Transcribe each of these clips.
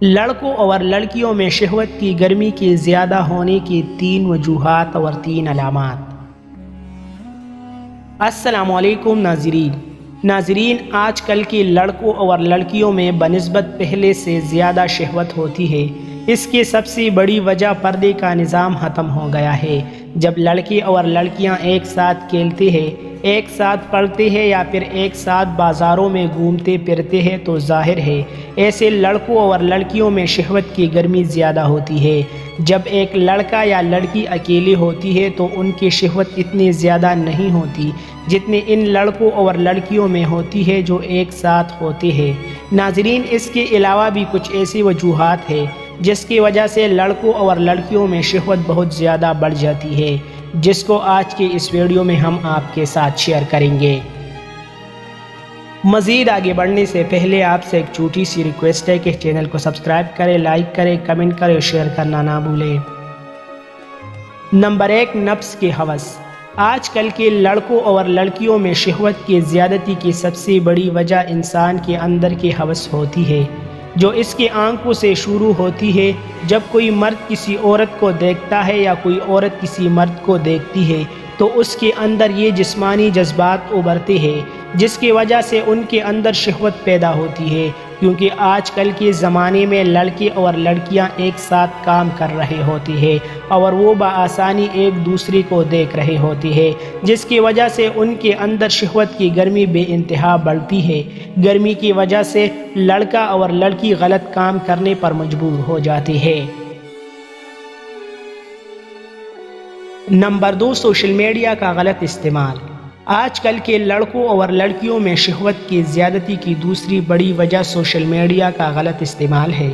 لڑکوں اور لڑکیوں میں شہوت کی گرمی کے زیادہ ہونے کی 3 وجوہات اور 3 علامات۔ السلام علیکم ناظرین، آج کل کے لڑکوں اور لڑکیوں میں بنسبت پہلے سے زیادہ شہوت ہوتی ہے۔ اس کی سب سے بڑی وجہ پردے کا نظام ختم ہو گیا ہے۔ جب لڑکے اور لڑکیاں ایک ساتھ کھیلتے ہیں، ایک ساتھ پڑھتے ہیں یا پھر ایک ساتھ بازاروں میں گھومتے پھرتے ہیں تو ظاہر ہے ایسے لڑکوں اور لڑکیوں میں شہوت کی گرمی زیادہ ہوتی ہے۔ جب ایک لڑکا یا لڑکی اکیلی ہوتی ہے تو ان کی شہوت اتنی زیادہ نہیں ہوتی جتنے ان لڑکوں اور لڑکیوں میں ہوتی ہے جو ایک ساتھ ہوتے ہیں۔ ناظرین، اس کے علاوہ بھی کچھ ایسی وجوہات ہیں جس کی وجہ سے لڑکوں اور لڑکیوں میں شہوت بہت زیادہ بڑھ جاتی ہے، جس کو آج کے اس ویڈیو میں ہم آپ کے ساتھ شیئر کریں گے۔ مزید آگے بڑھنے سے پہلے آپ سے ایک چھوٹی سی ریکویسٹ ہے کہ چینل کو سبسکرائب کریں، لائک کریں، کمنٹ کریں اور شیئر کرنا نہ بھولیں۔ نمبر 1، نفس کی ہوس۔ آج کل کے لڑکوں اور لڑکیوں میں شہوت کی زیادتی کی سب سے بڑی وجہ انسان کے اندر کی ہوس ہوتی ہے، جو اس کی آنکھوں سے شروع ہوتی ہے۔ جب کوئی مرد کسی عورت کو دیکھتا ہے یا کوئی عورت کسی مرد کو دیکھتی ہے تو اس کے اندر یہ جسمانی جذبات ابھرتے ہیں، جس کی وجہ سے ان کے اندر شہوت پیدا ہوتی ہے، کیونکہ آج کل کے زمانے میں لڑکے اور لڑکیاں ایک ساتھ کام کر رہے ہوتے ہیں اور وہ بآسانی ایک دوسرے کو دیکھ رہے ہوتے ہیں، جس کی وجہ سے ان کے اندر شہوت کی گرمی بے انتہا بڑھتی ہے۔ گرمی کی وجہ سے لڑکا اور لڑکی غلط کام کرنے پر مجبور ہو جاتے ہیں۔ نمبر 2، سوشل میڈیا کا غلط استعمال۔ آج کل کے لڑکوں اور لڑکیوں میں شہوت کی زیادتی کی دوسری بڑی وجہ سوشل میڈیا کا غلط استعمال ہے۔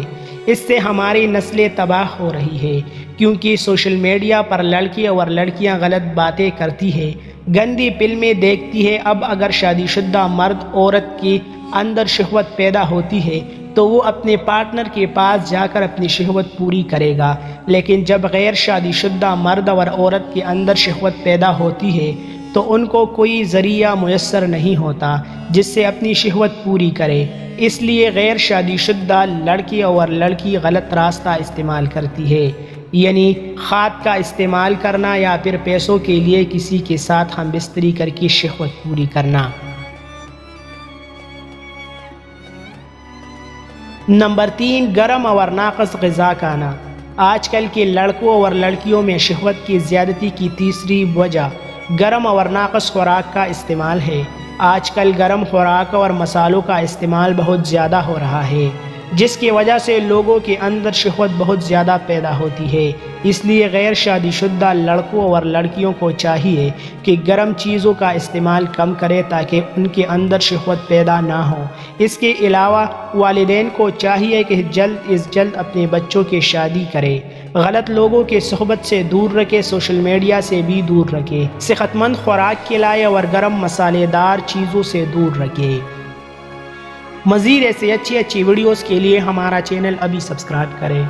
اس سے ہماری نسلیں تباہ ہو رہی ہے، کیونکہ سوشل میڈیا پر لڑکے اور لڑکیاں غلط باتیں کرتی ہیں، گندی فلمیں دیکھتی ہیں۔ اب اگر شادی شدہ مرد عورت کے اندر شہوت پیدا ہوتی ہے تو وہ اپنے پارٹنر کے پاس جا کر اپنی شہوت پوری کرے گا، لیکن جب غیر شادی شدہ مرد اور عورت کے اندر شہوت پیدا ہوتی ہے تو ان کو کوئی ذریعہ میسر نہیں ہوتا جس سے اپنی شہوت پوری کرے۔ اس لیے غیر شادی شدہ لڑکے اور لڑکی غلط راستہ استعمال کرتی ہے، یعنی خاد کا استعمال کرنا یا پھر پیسوں کے لیے کسی کے ساتھ ہم بستری کر کے شہوت پوری کرنا۔ نمبر 3، گرم اور ناقص غذا کھانا۔ آج کل کے لڑکوں اور لڑکیوں میں شہوت کی زیادتی کی تیسری وجہ گرم اور ناقص خوراک کا استعمال ہے۔ آج کل گرم خوراک اور مسالوں کا استعمال بہت زیادہ ہو رہا ہے، جس کی وجہ سے لوگوں کے اندر شہوت بہت زیادہ پیدا ہوتی ہے۔ اس لیے غیر شادی شدہ لڑکوں اور لڑکیوں کو چاہیے کہ گرم چیزوں کا استعمال کم کرے تاکہ ان کے اندر شہوت پیدا نہ ہو۔ اس کے علاوہ والدین کو چاہیے کہ جلد از جلد اپنے بچوں کی شادی کرے، غلط لوگوں کے صحبت سے دور رکھے، سوشل میڈیا سے بھی دور رکھے، صحت مند خوراک کھلائے اور گرم مسالے دار چیزوں سے دور رکھے۔ مزید ایسے اچھی ویڈیوز کے لیے ہمارا چینل ابھی سبسکرائب کریں۔